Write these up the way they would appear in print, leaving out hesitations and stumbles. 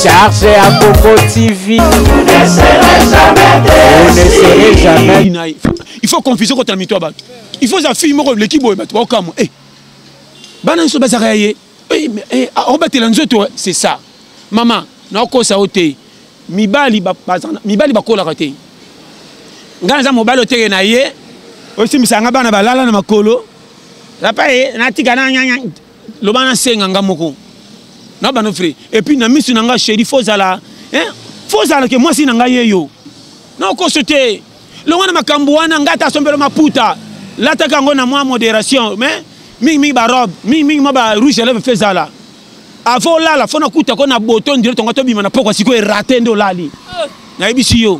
Chargé à Coco TV. Vous ne serez jamais. Il faut confuser quand tu as il faut que filmer l'équipe. C'est ça. Maman, mibali bakola kate. Nganza mobali oteke na ye. Aussi misanga bana balala na makolo. Lapa ye na tika na nyanya. Lobana senga ngamoko. Na bano frère. Et puis na misu nanga chéri fozala. Fozala ke moi si nanga yeyo. Na ko sote. Longana makambu wana ngata sombelo maputa. Lata kango na moi modération mais mingi ba robe, mingi ba rouge à lèvres fezala. Avant là la fona kuta ko na boton direct on to bima na poko siko raté ndo lali. Na ibisi yo.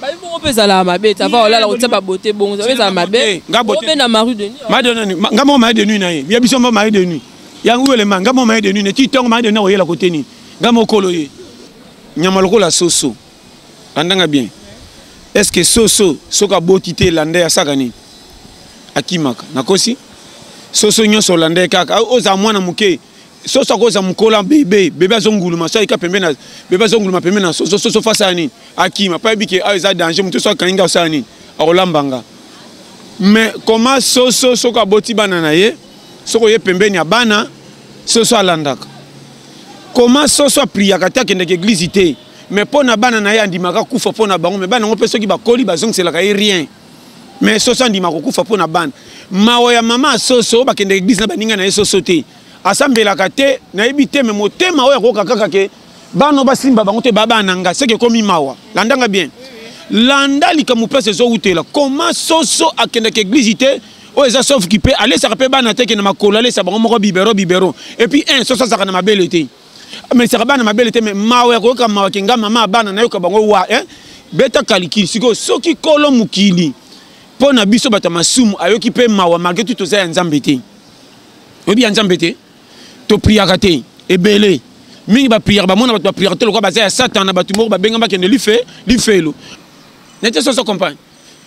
Ba bongo pezala mabete avant là la ko tsaba beauté bongo pezala mabete. Ngabote na Marie de nuit. Madonna ngamo Marie de nuit na ye. Ya biso mo Marie de nuit. Yangu ele manga mo Marie de nuit ne ti tongo Marie de nuit o yela côté ni. Ngamo kolo ye. Nyama lokola soso. Andanga bien. Est-ce que soso soka botité landé ya sakani? Akimaka. Nakosi? Soso nyonso landé kaka. Oza mwana muke. Soso koza mukola bébé azonguluma so ika pembena bébé azonguluma pembena soso fasa ni akima pa bike aiza danger muto so kaninga osani akolambanga. Mais comment soso soka boti bana na ye soko ye pembeni ya bana soso alandaka. Comment soso priaka ta kende église té mais pona bana na ye andimaka kufa pona bango mais bana ngo peso ki bakoli bazongela ka rien. Mais soso andimaka kufa pona bana. Maoya mama soso bakende église na baninga na ye soso té. Assemblée kate na ebité mais motema oya ko kaka ke bano basimba bango te baba nanga c'est que comme mawa landanga bien landa likamu place zo utela comment soso akende ke église té o eza sauf qui peut aller ça rappelle bana te ke na makola aller ça bango moko bibero et puis un soso ça na mabelete mais ça bana mabelete mais mawa ko ka mawa kenga mama bana na yo ka bango wa beta kalikili siko soki kolo mukili pona biso bata masumu ayoki pe mawa malgré tout ça nzambe te obi nzambe te to prière te ebele mingi ba prière ba mona ba prière te lokwa ba za satan na batu moko ba benga ba kende li fait lo nete so compagne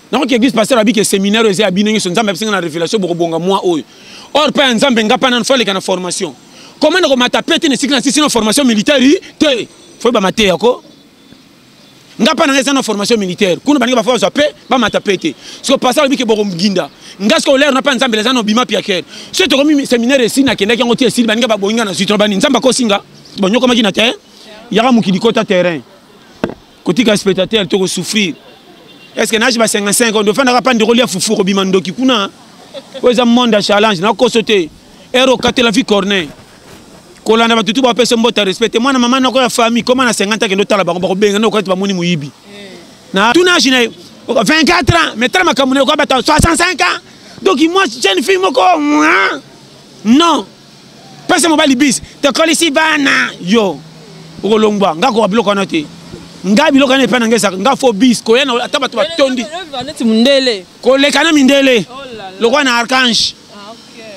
na ko église pasteur abi ke séminaire eza abinengi so nzambe singa na révélation boko bonga moi oyo or pa nzambe ngapa na fole kana formation comment ko mata pete ne sikina sino formation militaire te faut ba mate yako ngapa na ngesa na formation militaire kuna baninga ba fois zo pe ba mata pete so pasteur abi ke boko mginda ngasko l'air na pa nzambe les ano bima piaker c'est to comme séminaire ici na kenda kango tie sili baninga ba boinga na sutra bani nzamba ko singa bonyo koma kina te yaka mukili kota terrain kotika spectateur to ko souffrir est-ce que na ba 55 on doit faire pas de relief fufu ko bima ndoki kuna ko za monde challenge na ko sauter ero katela vie corner ko landa ba tutu ba pesa mbota respecter mwana mama na ko ya famille comment na 50 kendo tala ba ko benga na ko ba moni muyibi na tuna jina 24 ans mais tellement comme on est 65 ans donc moi jeune fille moko non pas mon balibis te colle ici bana yo olongba ngako biloko na te ngabi biloko na pe na ngesa nga fo bis ko yena ataba to tondi vaneti mundele ko lekana mindele lokwa na archange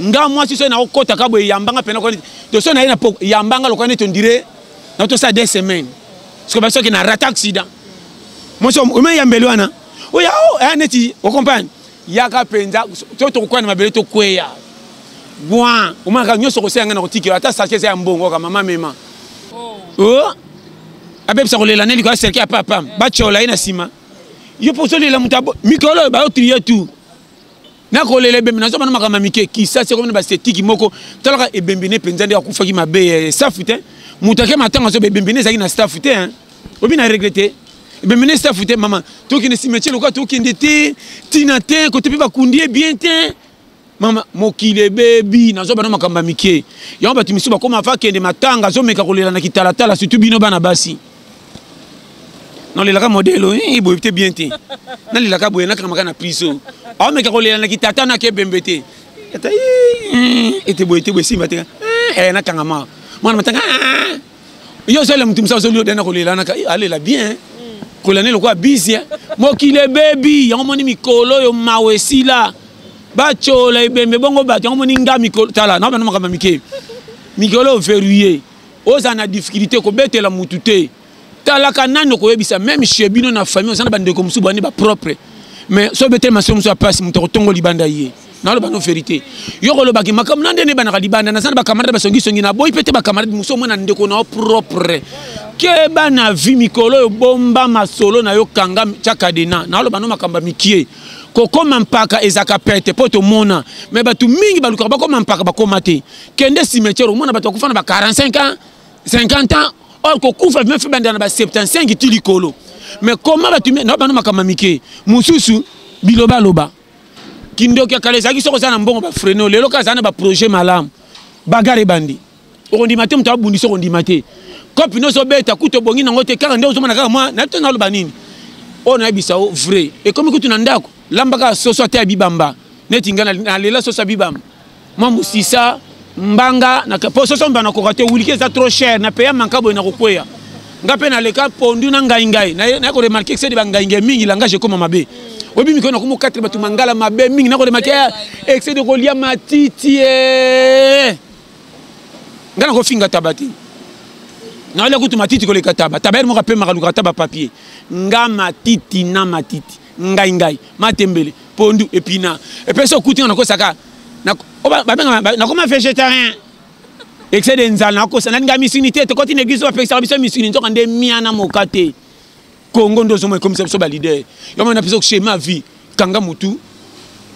nga moi si so na okota ka boy yambanga pena ko to so na ina yambanga lokwa ne to ndire na to ça 2 semaines parce que ba so ki na rat accident moi so o me yambelo ana oya o neti o compagne yaka penza to kwa na mabele to kweya bwa o maka nyoso ko senga na ko tiki ata sa kese ya mbongo ka mama mema oh abe sa ko lela neli ko serki papa ba chola ina sima yo poso lela mutabo mikolo ba o trier tout na ko lela be na so bana maka mamike ki sa se ko na ba setiki moko talaka e bembene penza de akufa ki mabe safute mutake matanga so be bembene zaki na stafute hein obi na regretter be ministre fouté maman to ki ne si métier lokwa to ki ndete tinate ko te ba kundie bien te mama mokile baby nazo bana makamba mike ya ba timisu ba koma fa kende matanga zo meka kolela na kitala tala surtout bino bana basi non le la modelo bo te bien te na le la ka boyena ka makana priso a meka kolela na kitata na ke bembete eta ete boyete bo simba te na kanga ma mwana matanga yo sele mtumsa zo lio dena kolela na ka ale la bien kolane lokwa busy mokile baby yango moni mikolo yo mawesi la bachola ibembe bongo ba yango moni nga mikolo tala na bana makamba mike mikolo verrouillé oza na difficulté ko betela mutute tala kanano ko yebisa même chez bino na famille osana bande ko musuba ni ba propre mais so betela maso muso passe mutoko tongo libanda ye na lo bano vérité yo ko lo baki makam nande ne bana libanda na sana ba camarade ba songi songi na boy pete ba camarade muso mona ndeko na propre keba na vi mikolo yo bomba masolo na yo kanga chakadena na aloba no makamba mikie kokoma mpaka ezaka pete poto mona mais batu mingi baluka bakoma mpaka bakoma te kende cimetière mona batu kufana ba 45 ans 50 ans or ko kufa même fait bandana ba 75 tilikolo mais comment batu na bano makamba mikie mususu biloba loba kindoki kaleza ki soko sana mbongo ba freno lelo kazana ba projet malam bagare bandi okondi maté mta bundi soko ndi maté kopi no so beta kuto bongi nango te kaka ndio zomana kaka moi na tona loba nini ona yebisa o vrai et comme kutu na ndako lambaka soso te bibamba neti ngana na lela soso bibamba moi musisa mbanga na po soso mbana ko kate wulike za trop cher na payer mankabo na kokwea ngape na leka pondu na ngai na ko remarquer que c'est de ngai mingi langage comme mabe obi mikona ko mo 4 batu mangala mabe mingi na ko remarquer excès de kolia matiti ngana ko finga tabati na ile kutu matiti ko le kataba tabaire mo kapema ka lukataba papier nga matiti na matiti ngai matembele pondu epina epeso kuti na ko saka na na koma végétarien excès de nzala na ko sana nga misunité te koti n'existe pas service misunité to kande miana mokate Congo ndo zomo comme ça so ba leader yo mona peso schéma vie kanga mutu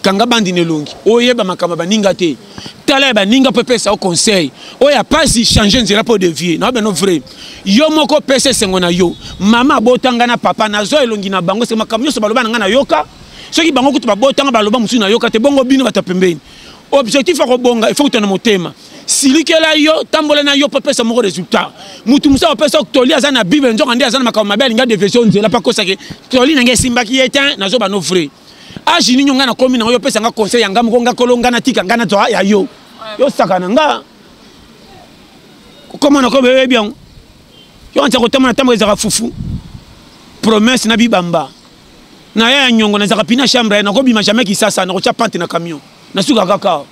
kanga bandi nelongi oyeba makamba baninga te tala ba ninga pepe sa au conseil oya pas si changer nzela po de vie na beno vrai yo moko pese sengo na yo mama botanga na papa na zo elongi na bango se makamyo so baloba nga na yoka soki bango kutu ba botanga baloba musu na yoka te bongo bino batapembeni objectif ko bonga il faut que tu motema silikela yo tambola na yo pepe sa moko résultat mutu musa pepe toli azana bible nzo kande azana makamba mabeli nga de version nzela pa kosa ke toli na ngesimba ki etin na zo ba no vrai ajini nyonga na komi na yo pesa nga conseil yanga mkonga kolonga na tika ngana to ya yo sakana nga comment na ko bebe bien yo anta ko tamana tambo ezaka fufu promesse na bibamba na ya nyongo na zaka pina chambre na ko bima jamais ki sasa na ko cha pante na camion na suka kaka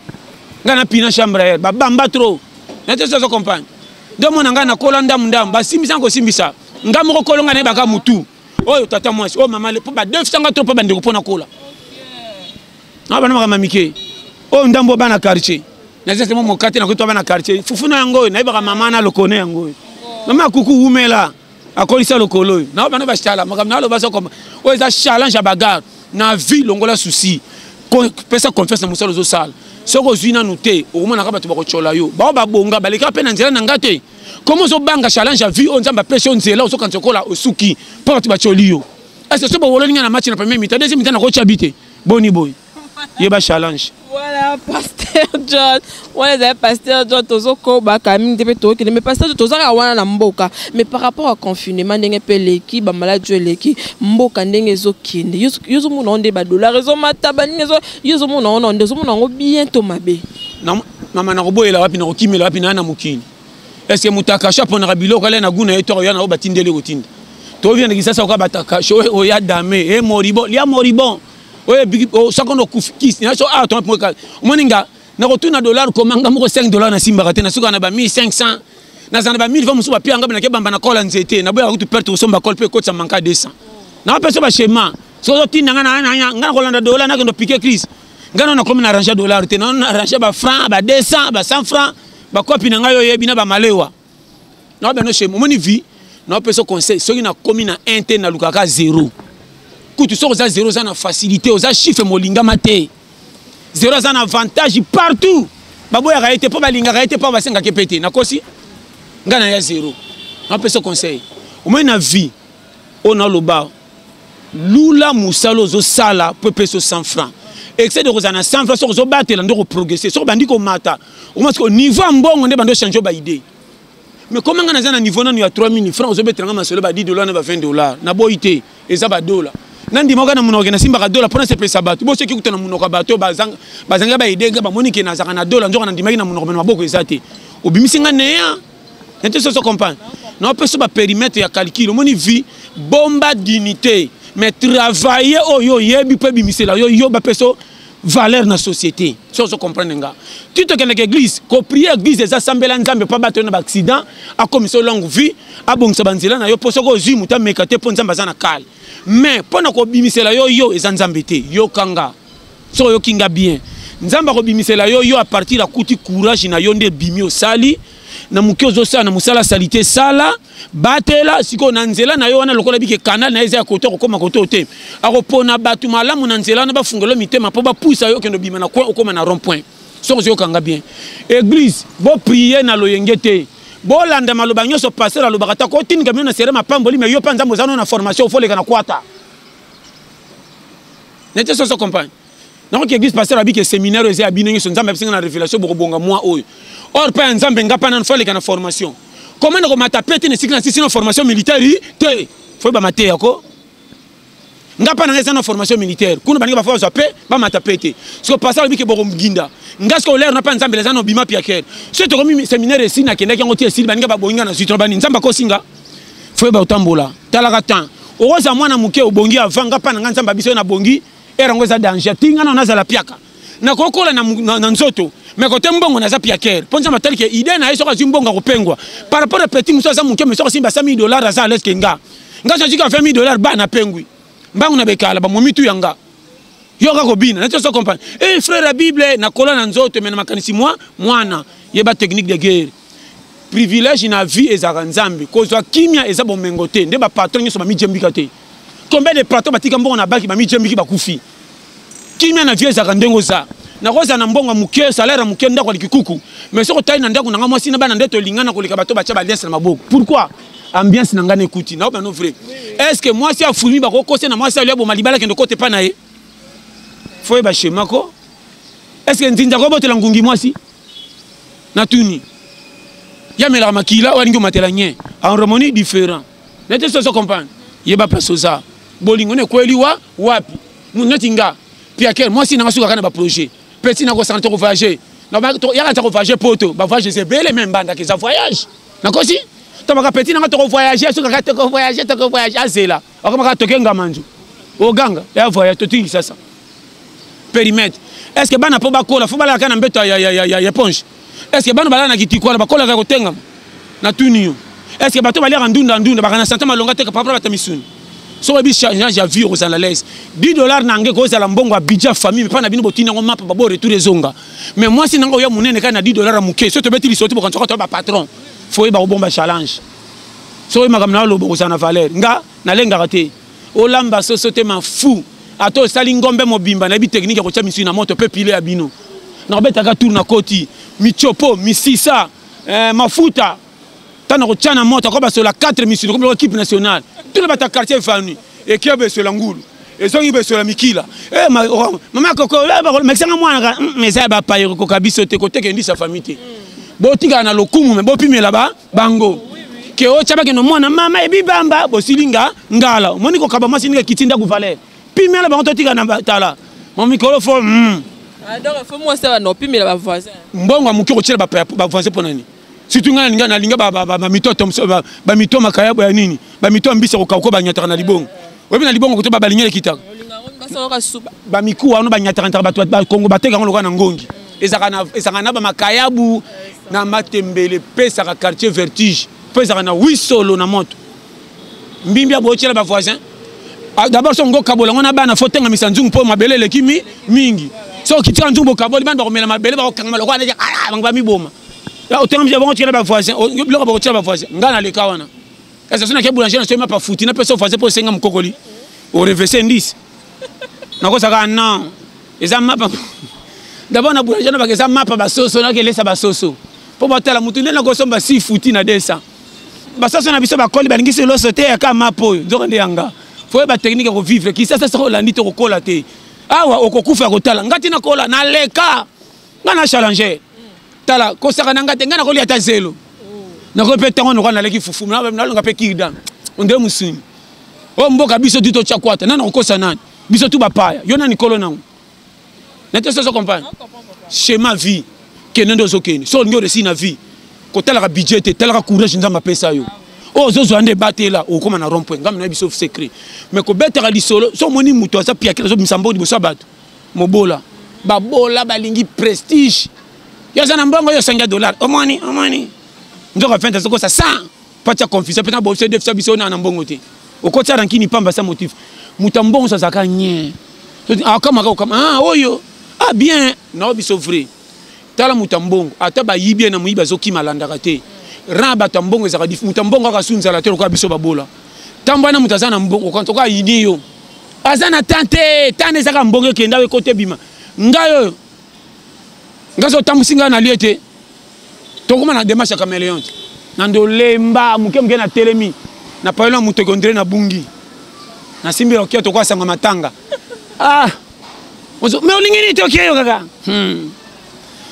ngana pina chambre ba bamba trop na te so compagne do mona ngana kolanda mndam ba simbisa ko simbisa ngamo ko kolonga na baka mutu oyo tata mwasi o mama le po ba 200 trop pa bande ko pona kola na bana mama mike o ndambo bana quartier na zese mo kati na ko to bana quartier fufuna yango na ibaka mama na lokone yango mama kuku umela akolisa lokolo na bana ba chala makamna lo baso comme o eza challenge bagarre na vie longola souci pesa confiance na musalo zo sala soko zuina nuté o mona ka batu ba ko chola yo ba bonga baleka pe na nzela na ngate comment zo banga challenge à vie on nzamba pêche on nzela o so kantokola osuki po batu ba choli yo est-ce que so ba woloninga na match na premier mi-temps deuxième mi-temps na ko chabite boni boy yeba challenge. Voilà, Pasteur John. Ouais, les Pasteur John, tozo ko ba kaming de peto ki mais Pasteur John tozo ka wana na mboka. Mais par rapport à confinement ndenge pe leki ba malade leki mboka ndenge zo kinde. Yozo mu na onde ba dollar zo mataba ndenge zo yozo mu na onde zo mu na ngo bientôt mabe. Na mama na roboela wapi na kokimela wapi na mukini. Est-ce que mutaka chapo na biloko kale na guna eto yana o batindele kotinda. To vient de kisasa ko bataka show o ya dame e moribon, lia moribon. Ouais, chacun nos coups qui n'a pas à ton point. Moninga, n'a retourné dollar comme un gamin $5 na simbarate na suka na ba 1500 na zana ba 1000 fois musuba pia ngaba na kebamba na kola nzete na boya kutu perte usomba kol pe coach manka 200 na pesa ba schéma so tina ngana kolanda dollar na kendo piquer crise ngana na comme na arranger dollar te na arranger ba franc ba 200 ba 100 francs ba copie na ngayo yebi na ba malewa na ba no schéma moni vie na pesa conseil so ina komi na inter na lukaka 0 kutu so za 0 za na facilité oza chiffre molinga mate 0 za na avantage partout baboya raité pas balinga raité pas basenga kepete na kosi ngana ya 0 na pesa conseil au moins na vie on a loba lula musalo zo sala peut peso 100 francs excès de rozana 100 francs zo batela ndo progresser so bandi ko mata au moins au niveau mbongo nde bando changer ba idée mais comment ngana za na niveau nanu ya 3000 francs zo betela ngama solo ba $10 na ba $20 na boité eza ba dollar nandi moka na munoka na simba ka dollar pour se pesa bato bo se ki kutana munoka bato bazanga ba idée ba monike na zaka na dollar nzoka na ndimaki na munoka na maboko ezate obimisi nga neya nte so comprendre na peso ba périmètre ya calcul moni vie bomba d'unité mais travailler oyo yebi pe bimisela yo ba peso valeur na société so comprendre nga tu te connais l'église ko prier église eza sambela nzambe pa bato na ba accident a commission longue vie a bongisa banzela na yo poso ko zi muta mekate po nzamba za na kale mais pona ko bimisela yo eza nzambe te yo kanga so yo kinga bien nzamba ko bimisela yo à partir la kuti courage na yo nde bimi osali na muke ozosala na musala salite sala batela siko na nzela na yo wana lokola bike canal na eza ya kote okoma kote ote akopona batu malamu na nzela na bafungolo mitema po bapusa yo kendo bima na kwa okoma na rond point soko yo kanga bien église bo prier na loyenge te bo landa maloba nyoso passer la lobaka ta ko tinga mena sere mapamboli mais yo pa nzambo zano na formation fo leka na kwata nete so compagne donc église passer abi que séminaire eza abinenge so nzambe singa na révélation boko bonga moi oyo or pa nzambe ngapa na fo leka na formation comment na ko matapete ne sikna sisi na formation militaire te fo ba mate yako ngapa na ngeza na formation militaire kuna baninga ba fo so pe ba matapete so passer abi que boko mginda ngasko l'air na pa nzambe leza no bima piaker so to komi séminaire ici na kenda kango tie sili baninga ba bonga na sitro bani nzamba ko singa fo ba utambola talaka tan oza mwana muke obongi avant ngapa na nzamba biso na bongi erango za danger tinga na nazala piaka na kokola na nzoto mais côté mbongo na za piaker ponza matali ke idée na yeso ka zimbonga kopengwa par rapport à petit muso za muke mais so simba $100,000 za leske nga jika $20,000 ba na pengwi mbangu na bekala ba momitu yanga yoka kobina na so comprendre frère la bible na kola na nzoto mais na makanisi mwana yeba technique de guerre privilège na vie ezaka nzambe kozwa kimia eza bomengo te nde ba patron nyoso ba mijembika te combien de plateaux batika mbongo na baki ba mijembiki bakufi kimia na vie ezaka ndengo za na koza na mbongo muke salaire muke ndako likikuku mais soko tayi na ndako na ngamo sina bana ndeto lingana koleka bato bacha ba lens na maboko pourquoi ambiance na ngana écoute na no vrai est-ce que moi si a fourmi ba kokose na moi si a liabo malibala kendo kote pa na ye faut ba schéma ko est-ce que nzinza ko botela ngungi moi si na tuni ya mela makila walingo matela nye en harmonie différent nete so comprendre yeba place oza bolingo ne kweli wapi munetinga piaker moi si na suka kana ba projet petit na ko santé ko voyager na ba ya ka ko voyager poto ba voyager c'est belle même banda que ça voyage na ko si to ba petit na ko voyager suka ka ko voyager azela akoma ka tokenga manju oganga ya voyage to tingi sasa périmètre est-ce que bana po ba kola fo bala kana mbeto ya éponge est-ce que bana bala na kitikwa ba kola ka ko tenga na tuniyo est-ce que bato bali ndunda ba kana santa malonga te ka papa batamisuni so bi change ya vie aux analyses $10 nange ko za la mbongo a budget famille pa na bino botina ngo mapa ba bo retour ezonga mais moi si nango ya munene kana $10 muke so to betili so to ba kanto ba patron faut ba bomba challenge so makamna lo bo za na valeur nga na lenga raté o lamba so te ma fou ato sali ngombe mobimba na bi technique ko tia misu na moto pe pile abino na beta ka tour na koti mi chopo mi sisa mafuta tana ko tia na moto ko ba so la 4 misu ko équipe nationale tout le bata quartier fanu et qui a besoin de l'angulu et so ibe so la mikila mama koko mais ça mwana mais ça ba pa ko kabiso te côté que ndi sa famille botika na lokumu me bopime là-bas bango ke o chaba ke no mwana mama e bibamba bosilinga ngala moni ko kaba masini kitinda ku valer pime là ba totika na tala mon micro fo alors faut moi ça no pime là ba voisin mbongo amuki ko tshela ba voisin ponani surtout ngana na linga ba mitoto ba mito makayabo ya nini ba mito mbisa ko kauko ba nyataka na libongo webi na libongo ko to ba balingele kitaka ba miku wana ba nyataka ntaka bato ba Kongo bateka ngo lokana ngongi ezaka na ba makayabu na matembele pesa ka quartier vertige pesa na 8 solo na moto mbimbi abo tshela ba voisin d'abord son ngo kabola ngona bana fotenga misanzungu po mabelele kimi mingi so kitira nzungu kaboli bana ba komela mabele ba ko kangama lokana ba miboma ya otenga mje bongo tshela ba voisin biloko ba tshela ba voisin ngana le kawana esa sona ke boulanger na sema pa futi na pesa voisin po senga mkokoli o reverser 10 na ko saka non eza mapa d'abord na boulanger na ba eza mapa ba soso na ke lesa ba soso po batala mutu na ko somba si futi na desa ba soso na biso ba koli ba ngisi lo sote ya ka mapo nzoko ndi yanga fo ba technique ko vivre ki sasa so landi to ko kola te awa okokufa ko tala ngati na kola na leka ngana challenger tala ko saka nanga te ngana ko liata zelo na ko peta ngono kana leki fufu na longa pe kida onde musuni o mboka biso dito chakwata nana ko kosa nani biso tu bapaya yona ni kolo nangu na te so comprendre schéma vie kenendo zokeni so ngyo resi na vie ko tala ka budget tala ka courage nzamba pesa yo o zozo ande batela o koma na rond-point ngam na biso secret mais ko betera li solo so moni muto sa piakela so misambo di bosa bato mobola babola balingi prestige yo za na mbongo yo $5 omani ndoka fenta soko sa 100 pacha confusion pena bo se def sa biso na mbongo te o ko tsara nkini pamba sa motif mutambongo sa zaka nye kama oyo bien na biso vrai tala mutambongo ata ba yibie na muiba zoki malanda kate ran bato mbongo ezaka difu muta mbongo aka sunzala te lokola biso babola tambo wana muta zana mbongo quand toka yini yo azana tante tane ezaka mbongo kenda we kote bima ngayo ngaso tamusinga na liete tokoma na démarche caméléon nando lemba muke na telemi na paelo muto gondre na bungi na simbi rokia to kwa sanga matanga ah ozo me olingini to kieyo kaka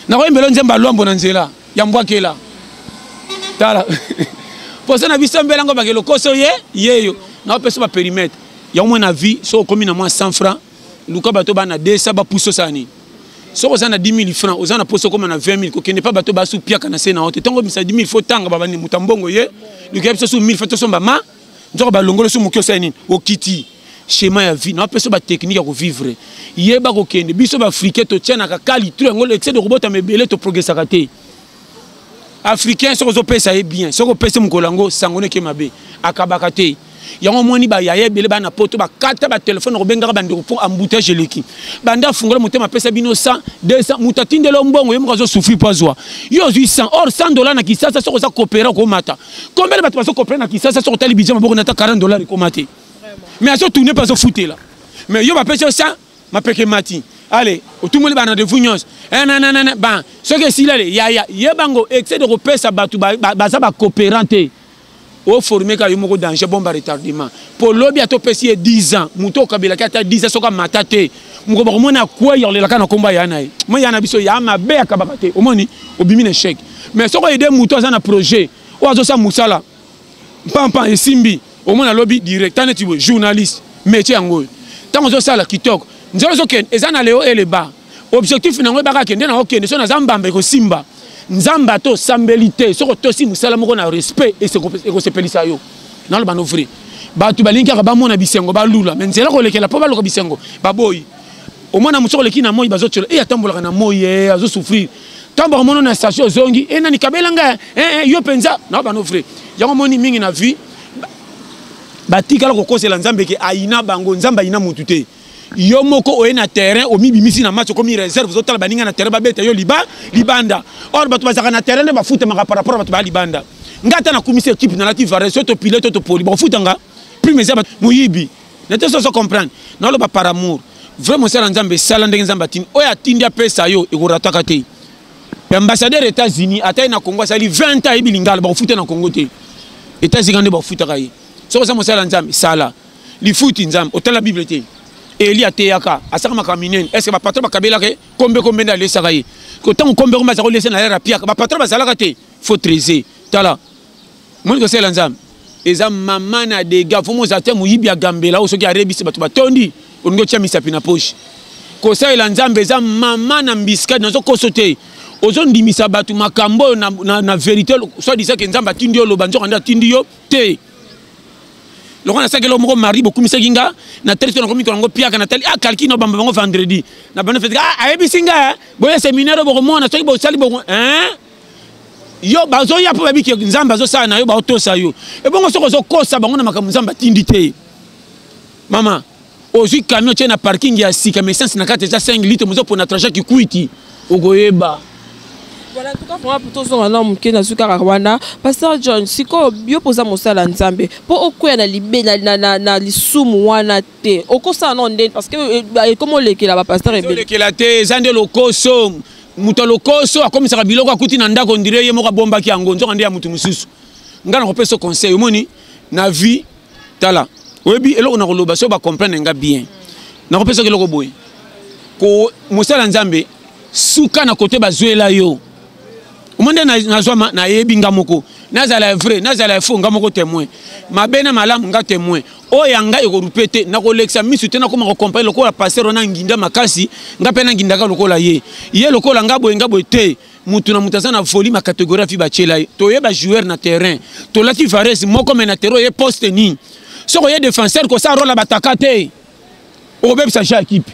na ko mbelo nzemba lwambo na nzela ya mbwakela tala posa na biso mbela ngo bakelo koso yeyo na opeso ba périmètre ya mo na vie so komi na moi 100 francs luka bato bana 200 ba pousso sani so ko sana 10 000 francs ozana poso comme na 20 000 ko kende pa bato ba su piaka na sena hote tongo bisa 10 000 faut tanga baba ni mutambongo ye luka biso su 1000 faut to somba ma nzoko ba longolo su mukyo sani okiti schéma ya vie na peso ba technique ya ko vivre yeba ko kende biso ba africain to tiana ka kalitre ngolo excès de robot mebele to progresser kate africain so ko pesa e bien so ko pesa mukolango sangone ke mabe akabaka te yango moni ba ya yebele ba na poto ba kata ba téléphone ko benga ba ndiko pour embouteillage leki banda fungola motema pesa bino 100 200 mutatinde lo mbongo yemo ko souffrir pas joie yo 800 or $100 na kisasa so ko sa coopérer ko mata combien ba to so coopérer na kisasa so ko tali budget maboko na ta $40 ko mate mais à ce tourner pas au foot là mais yo ba pêcher ça ma peke mati allez tout le monde ba na de vunions non ban ce que si là ya yebango excès de repesa batu ba za ba coopérante au former ka yo moko danger bomba retardement pour lobby à to pesi 10 ans muto kabila kata 10 ans soka matate muko ba mona kwa yo le kana komba yana mo yana biso ya mabe akabakate o moni obimi na chèque mais soko aider muto za na projet o azo sa musala pampa et simbi au moins lobby direct tant tu journaliste métier ngo tant on ça la kitoko nzelo zo ken ezana leo ele ba objectif na ngo baka kende na okende so na zambamba ko simba nzamba to sambelité so ko tosi musala moko na respect et ko sepelisa yo na lo bano free ba tu balinka ba mona bisengo ba lula mais nzela ko lekela po ba lo bisengo ba boy au moins na musoko lekina moyi bazo tsholo e atambola na moyi azo souffrir tambo mono na station zongi e na ni kabela nga yo penza na bano free yango moni mingi na vie batikala ko kosela nzambe ke aina bango nzamba ina mutute yo moko o na terrain o mibimisi na match comme réserve zo tala baninga na terrain ba beta yo libanda or batu bazaka na terrain ba foot maka par rapport batu ba libanda ngata na commissaire équipe na lati vare soto pilote to poli ba foot nga prime za muyibi na te so comprendre na lo ba par amour vraiment c'est nzambe sala ndenge nzamba tin o ya tindia pesa yo e ko rataka te ambassadeur États-Unis atay na Congo sali 20 ans ibilingala ba foot na Congo te États-Unis ba foot ka yi so ça mo sala nzambe sala li foot nzambe otala bible te Eli ateyaka asaka makaminen est-ce que ba patron ba kabela ke kombe na lesa kayi ko tant kombe ko mazako lesa na la pia ba patron ba salaka te faut trésor tala mon ko sala nzambe eza mama na de gars faut mo zate mu yibi ya gambela o soki arebisi batu batondi ongo tia misapi na poche ko sala nzambe eza mama na mbiska na zo kosote ozo ndimisa batu makambo na vérité soit disait que nzamba tindi yo lo banjo kanda tindi yo te le roi na sakelo moko mari beaucoup misakinga na télé na komi ko piaka na télé kalki no bamba bango vendredi na bana fait ayebi singa boya séminaire bo mona soki bo sali bo yo bazo ya po babi ki nzamba zo sana yo ba otosa yo e bongo soko zo kosa bango na makamu nzamba tindi te mama ozi camion tena parking ya sika mais essence na kate za 5 litres mozo pour na trajet ki kuiti ogoyeba. Voilà, en tout cas, pour tout ça, on a un na suka Rwanda. Pasteur John, si ko yo posa mosala nzambe, po okuya na libe na lisumu wana te. Okosa na ndeni parce que comment lekela ba pasteur ebe. Lekela te zande lokoso, muto lokoso akomisa biloko akuti na ndako ndire ye moko bomba ki yango nzoka ndi ya mutu mususu. Ngana ko pesa conseil omoni na vie tala. Oyebi eloko na koloba so ba comprendre nga bien. Na ko pesa keloko boy. Ko mosala nzambe suka na kote bazwela yo. Umande na zoma na yebi ngamoko nazala vrai nazala faux ngamoko témoin mabena malamu nga témoin o yanga eko rupete na ko lexa misu tena ko ma comparer lokola passer na nginda makasi nga pena nginda ka lokola ye lokola ngabo te mutu na mutazana folie ma catégorie fi ba chela to ye ba joueur na terrain to lati vares moko mena terro ye poste ni soko ye défenseur ko sa rôle bataka te o bebe sa équipe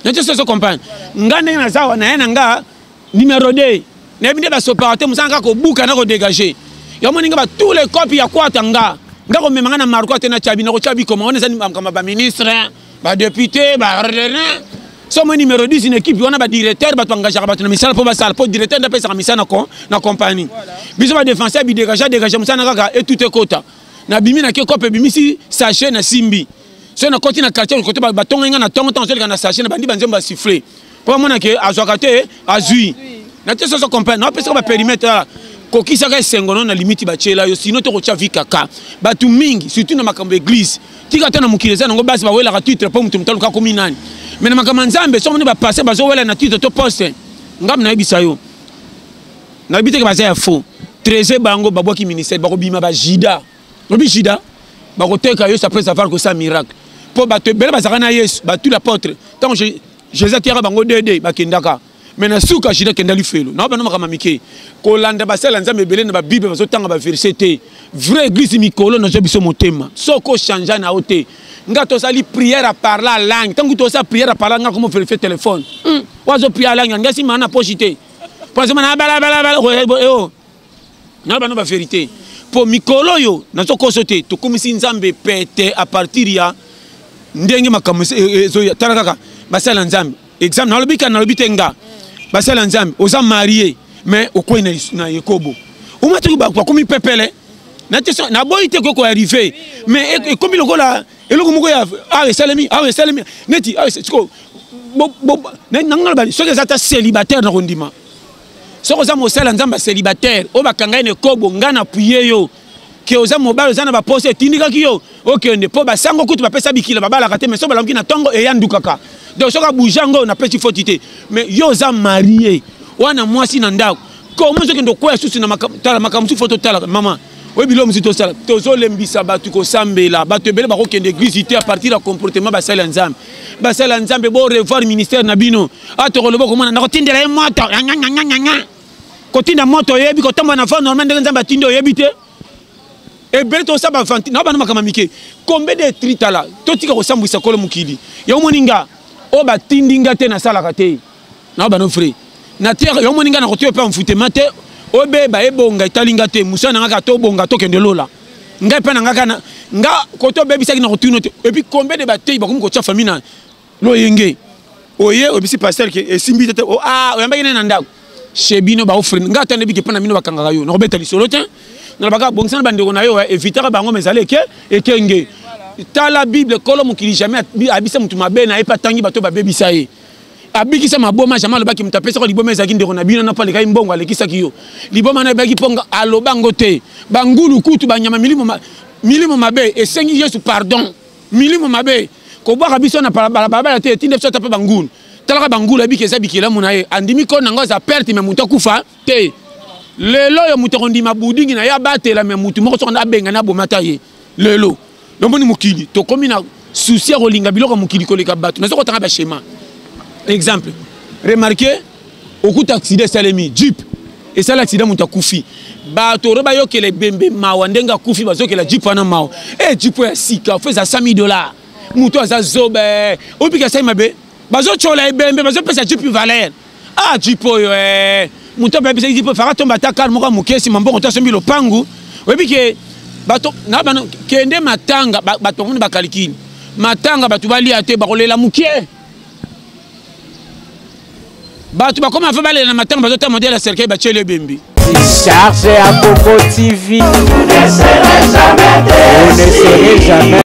na te so comprendre ngane na zawa na yana nga numéro 2 nebinde ba soparateur musanga ko buka na ko dégager ya moninga ba tous les copies ya kwatanga ndako memanga na marko tena chabi na ko chabi comme on ezani kama ba ministre ba député ba Somme numéro 10 une équipe, on a un directeur, on a engagé un misala pour basal, pour directeur d'après ça misala na compagnie. Biso ba défenseur bi dégager musana kaka et tout est quota. Na bimi na ke kope bimi si sachet na simbi. So na côté na quartier côté ba tonga na tonga tonga na sachet na bandi banzemba siffler. Pour moi na ke azwakate azui. Na te so compagnie, na pesa ba périmètre là. Kokisa ka sengono na limite ba chela yo sino to ko cha vikaka. Ba tu mingi surtout na makambo église. Tika tana mukileza ngo basi ba wela ka titre pour mutu mtaluka komi nani. Mais na makambo nzambe so moni ba passer ba zo wela na titre to poste. Ngam na yebisa yo. Na yebite ke ba za faux. 13 bango babwaki ministère bako bima ba jida. Obi jida. Bako teka yo après savoir que ça miracle. Po ba te bela ba zakana Yesu, ba tout l'apôtre. Tant Jésus tira bango dede ba kendaka. Mais na suka jida kenda li felo. Na ba no makama mike. Ko landa ba sala nzambe belé na ba bible ba zo tanga ba verset. Vrai église mikolo na biso motema. Soko chanja na ote. Nga to sali prière à parler la langue. Tant que to sa prière à parler nga comment faire téléphone. Wazo prière la langue nga si mana pochité. Parce que na bala oh. Na ba no ba vérité. Pour mikolo yo na soko sote to komisi nzambe pete à partir ya ndenge makambo zo tarakaka ba sala nzambe. Exemple na lobika na lobitenga. Ba sala nzambe oza marié mais okwe na yekobo. Uma to ba komi pepele. Na boyite ko arrivé mais comme le gola eloko moko ya salemi neti siko nangala bali soki ezata célibataire na kondima soko za mosala nzamba célibataire o bakanga ene kobo ngana appuyer yo ke oza mobile oza na ba poste etindikaki yo okende po basango kutu bapesa bikila babalaka te mais so balamuki na tongo eyandukaka donc soka bujango na pesi fotité mais yo oza marié wana mwasi na ndako comment soki ndo kwa susu na makamsu photo tala mama oui, bilom si to sala tozo lembisa batu ko sambela batu ebele bako kende église à partir du comportement basala nzambe bo revoir ministère na bino atoko lobo ko mona na ko tindela moto ko tinda moto yebi ko tamba na fa normal ndenge nzambe tindo yebi te ebele to saba fanti na bana makama mike combien de tritala to tika ko sambwisa kolo mukili yo moninga o ba tindinga te na sala ka te na bana frère na terre yo moninga na ko te pa mfutema te obe ba ebonga italinga te musana ngaka to bonga to kende lola ngai pa ngaka na nga ko to bebi saki na ko tuno te et puis combien de batailles ba ko tcha famille na lo yenge oye obisi pasteur ke esimbi te o oyamba kene na ndako shebino ba ofrene nga tande bi ke pana mino bakanga yo na ko betali solo te na baka bongisa na bandeko na yo éviter bango mezale ke ekenge ta la bible kolo mukili jamais abisa mutu mabe na epa tangi bato ba bebi saye abikisa maboma jamais le baki mutapesa ko liboma ezaki ndeko na bino na pale kai mbongo alekisa kiyo liboma na baki ponga alobango te bangulu kutu banyama milimo mabe esengi Yesu pardon milimo mabe ko bwa biso na bala te tinde so tape bangulu talaka bangulu abiki ezabikela munaye andimi ko nanga za perte me mutu kufa te lelo yo mutu kondima budingi na ya batela me mutu moko so na benga na bomata ye lelo lomoni mukili to komina souci ya kolinga biloko mukili koleka batu na so ko tanga ba schéma. Exemple, remarquez, au coup d'accident, salemi, jeep, et ça l'accident monta koufi. Bato roba yo que les bembe mawandenga koufi bazo que la jeep wana mao. Eh jeep ya sika, fait ça $100,000. Mouto za zobe, obi ka sai mabe. Bazo chola bembe, bazo pesa jeep valeur. Ah jeep yo mouto ba pesa jeep fara tomba ta calme ko mukesi mambo ko sombi lo pangu. Obi ke bato na bano kende matanga bato ngoni bakalikini. Matanga bato bali ate bakolela mukie. Batu ba comment faire baler na matin bazo ta modèle cercle ba chele bembi. Chargé à Coco TV. On ne serait jamais